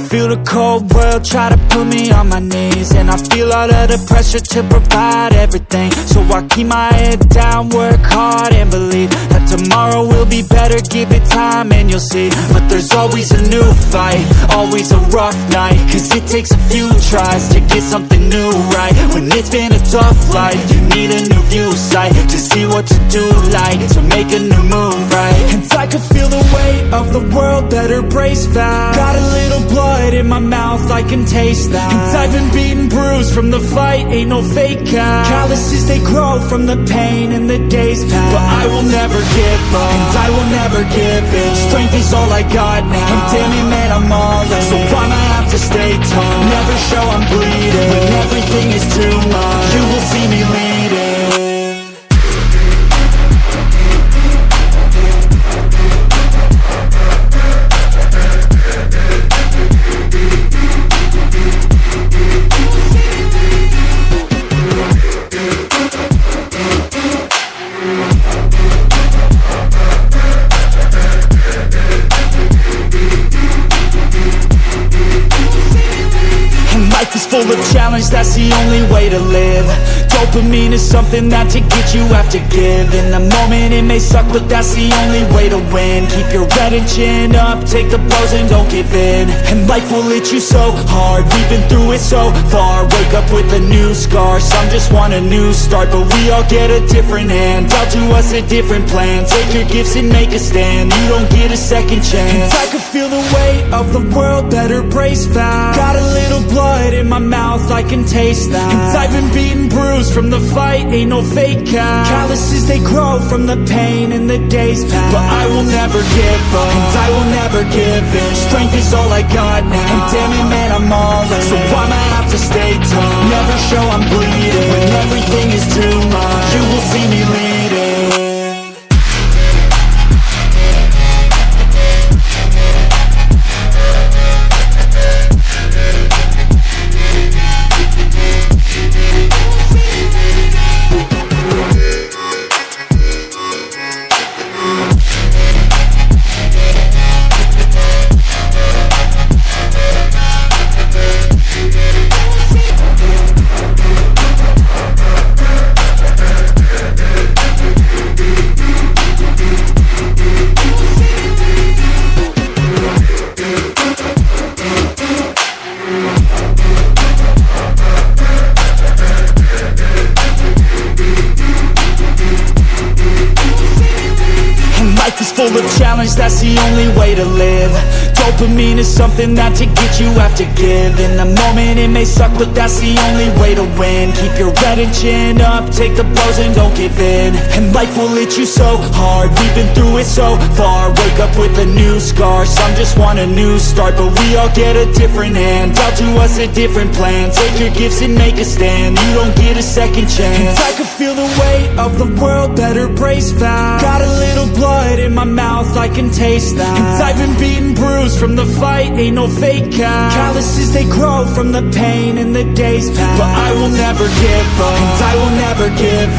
feel the cold world try to put me on my knees, and I feel all of the pressure to provide everything. So I keep my head down, work hard and believe that tomorrow will be better. Give it time and you'll see. But there's always a new fight, always a rough night, cause it takes a few tries to get something new right. When it's been a tough life, you need a new view sight to see what to do, like to make a new move, right? And I can feel the weight of the world that her brace fast. Got a little blood in my mouth, I can taste that. And I've been beaten, bruised from the fight, ain't no fake out. Calluses, they grow from the pain and the days pass. But I will never give up, and I will never give in. Strength is all I got now, and damn it man, I'm all in. So I'ma have to stay tall, never show I'm bleeding. When everything is too much, you will see me leading. Life is full of challenge, that's the only way to live. Dopamine is something that to get you have to give. In the moment it may suck, but that's the only way to win. Keep your head and chin up, take the blows and don't give in. And life will hit you so hard, we've been through it so far. Wake up with a new scar, some just want a new start. But we all get a different hand, dealt to us a different plan. Take your gifts and make a stand, you don't get a second chance. And I can feel the weight of the world that her brace fast. Got a little blood in my mouth, I can taste that. And I've been beaten, bruised from the fight, ain't no fake out. Calluses, they grow from the pain and the days pass. But I will never give up, and I will never give in. Strength is all I got now, and damn it man, I'm all in. So I'ma have to stay tall, never show I'm bleeding. When everything is too much, you will see me leading. Life is full of challenge, that's the only way to live. Dopamine is something that to get you have to give. In the moment it may suck, but that's the only way to win. Keep your head and chin up, take the blows and don't give in. And life will hit you so hard, we've been through it so far. Wake up with a new scar, some just want a new start. But we all get a different hand, dealt to us a different plan. Take your gifts and make a stand, you don't get a second chance. And I can feel the weight of the world that her brace fast. Got a little blood in my mouth, I can taste that. And I've been beaten, bruised from the fight, ain't no fake out. Calluses, they grow from the pain and the days pass. But I will never give up, and I will never give in.